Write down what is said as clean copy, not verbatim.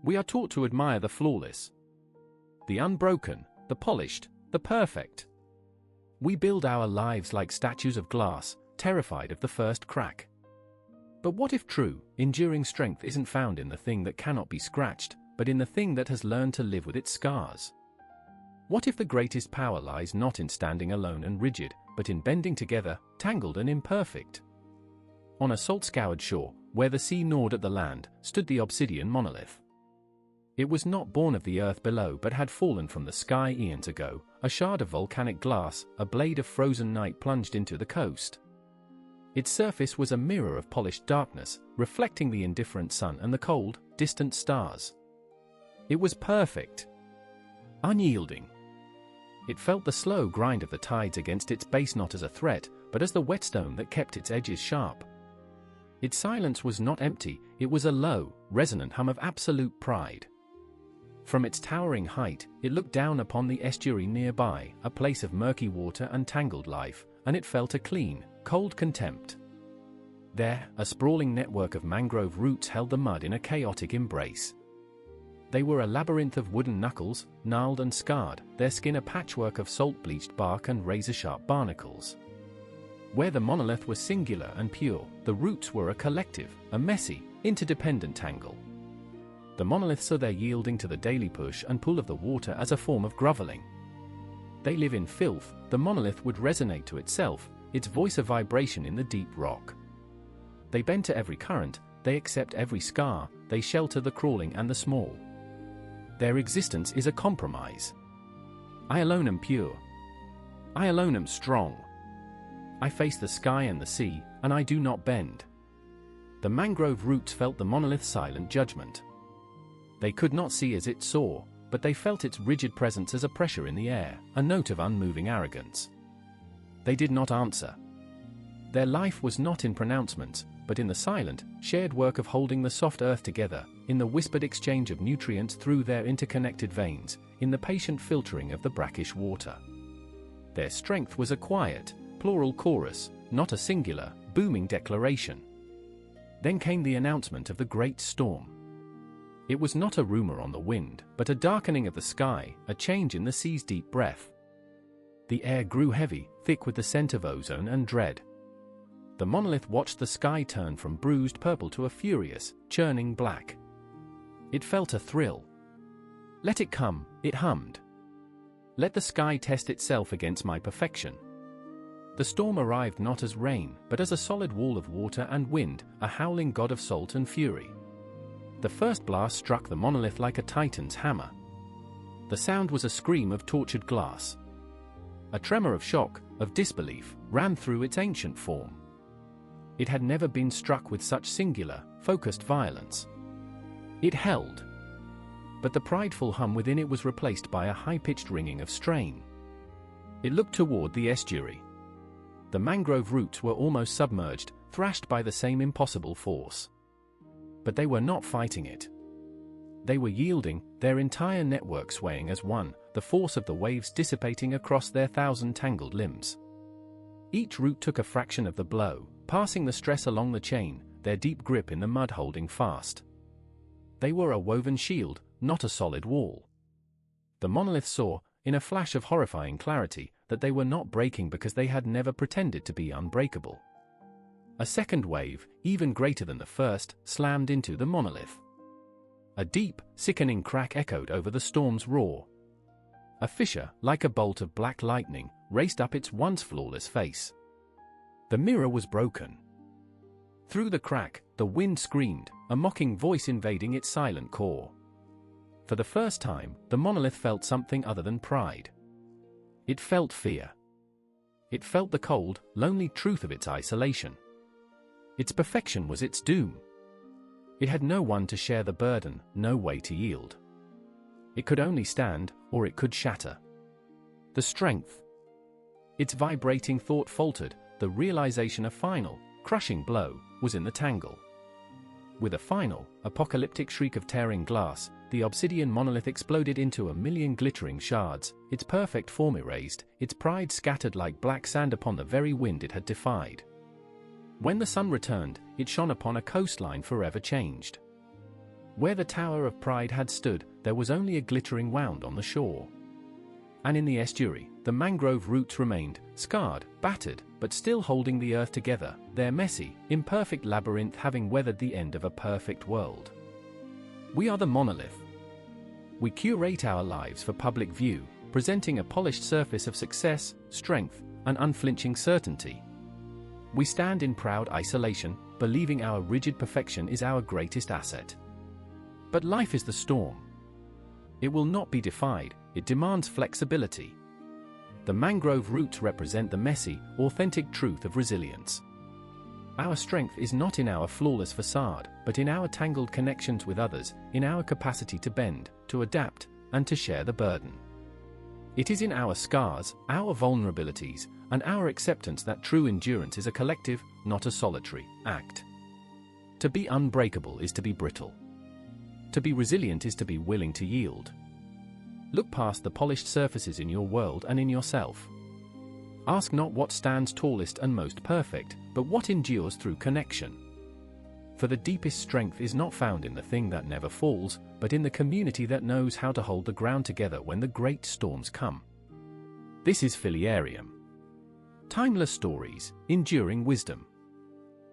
We are taught to admire the flawless, the unbroken, the polished, the perfect. We build our lives like statues of glass, terrified of the first crack. But what if true, enduring strength isn't found in the thing that cannot be scratched, but in the thing that has learned to live with its scars? What if the greatest power lies not in standing alone and rigid, but in bending together, tangled and imperfect? On a salt-scoured shore, where the sea gnawed at the land, stood the Obsidian Monolith. It was not born of the earth below but had fallen from the sky eons ago, a shard of volcanic glass, a blade of frozen night plunged into the coast. Its surface was a mirror of polished darkness, reflecting the indifferent sun and the cold, distant stars. It was perfect, unyielding. It felt the slow grind of the tides against its base not as a threat, but as the whetstone that kept its edges sharp. Its silence was not empty, it was a low, resonant hum of absolute pride. From its towering height, it looked down upon the estuary nearby, a place of murky water and tangled life, and it felt a clean, cold contempt. There, a sprawling network of mangrove roots held the mud in a chaotic embrace. They were a labyrinth of wooden knuckles, gnarled and scarred, their skin a patchwork of salt-bleached bark and razor-sharp barnacles. Where the monolith was singular and pure, the roots were a collective, a messy, interdependent tangle. The monolith saw their yielding to the daily push and pull of the water as a form of groveling. They live in filth, the monolith would resonate to itself, its voice a vibration in the deep rock. They bend to every current, they accept every scar, they shelter the crawling and the small. Their existence is a compromise. I alone am pure. I alone am strong. I face the sky and the sea, and I do not bend. The mangrove roots felt the monolith's silent judgment. They could not see as it saw, but they felt its rigid presence as a pressure in the air, a note of unmoving arrogance. They did not answer. Their life was not in pronouncements, but in the silent, shared work of holding the soft earth together, in the whispered exchange of nutrients through their interconnected veins, in the patient filtering of the brackish water. Their strength was a quiet, plural chorus, not a singular, booming declaration. Then came the announcement of the great storm. It was not a rumor on the wind, but a darkening of the sky, a change in the sea's deep breath. The air grew heavy, thick with the scent of ozone and dread. The monolith watched the sky turn from bruised purple to a furious, churning black. It felt a thrill. Let it come, it hummed. Let the sky test itself against my perfection. The storm arrived not as rain, but as a solid wall of water and wind, a howling god of salt and fury. The first blast struck the monolith like a titan's hammer. The sound was a scream of tortured glass. A tremor of shock, of disbelief, ran through its ancient form. It had never been struck with such singular, focused violence. It held. But the prideful hum within it was replaced by a high-pitched ringing of strain. It looked toward the estuary. The mangrove roots were almost submerged, thrashed by the same impossible force. But they were not fighting it. They were yielding, their entire network swaying as one, the force of the waves dissipating across their thousand tangled limbs. Each root took a fraction of the blow, passing the stress along the chain, their deep grip in the mud holding fast. They were a woven shield, not a solid wall. The monolith saw, in a flash of horrifying clarity, that they were not breaking because they had never pretended to be unbreakable. A second wave, even greater than the first, slammed into the monolith. A deep, sickening crack echoed over the storm's roar. A fissure, like a bolt of black lightning, raced up its once flawless face. The mirror was broken. Through the crack, the wind screamed, a mocking voice invading its silent core. For the first time, the monolith felt something other than pride. It felt fear. It felt the cold, lonely truth of its isolation. Its perfection was its doom. It had no one to share the burden, no way to yield. It could only stand, or it could shatter. The strength. Its vibrating thought faltered, the realization a final, crushing blow, was in the tangle. With a final, apocalyptic shriek of tearing glass, the obsidian monolith exploded into a million glittering shards, its perfect form erased, its pride scattered like black sand upon the very wind it had defied. When the sun returned, it shone upon a coastline forever changed. Where the Tower of Pride had stood, there was only a glittering wound on the shore. And in the estuary, the mangrove roots remained, scarred, battered, but still holding the earth together, their messy, imperfect labyrinth having weathered the end of a perfect world. We are the monolith. We curate our lives for public view, presenting a polished surface of success, strength, and unflinching certainty. We stand in proud isolation, believing our rigid perfection is our greatest asset. But life is the storm. It will not be defied, it demands flexibility. The mangrove roots represent the messy, authentic truth of resilience. Our strength is not in our flawless facade, but in our tangled connections with others, in our capacity to bend, to adapt, and to share the burden. It is in our scars, our vulnerabilities, and our acceptance that true endurance is a collective, not a solitary, act. To be unbreakable is to be brittle. To be resilient is to be willing to yield. Look past the polished surfaces in your world and in yourself. Ask not what stands tallest and most perfect, but what endures through connection. For the deepest strength is not found in the thing that never falls, but in the community that knows how to hold the ground together when the great storms come. This is Filiarium. Timeless stories, enduring wisdom.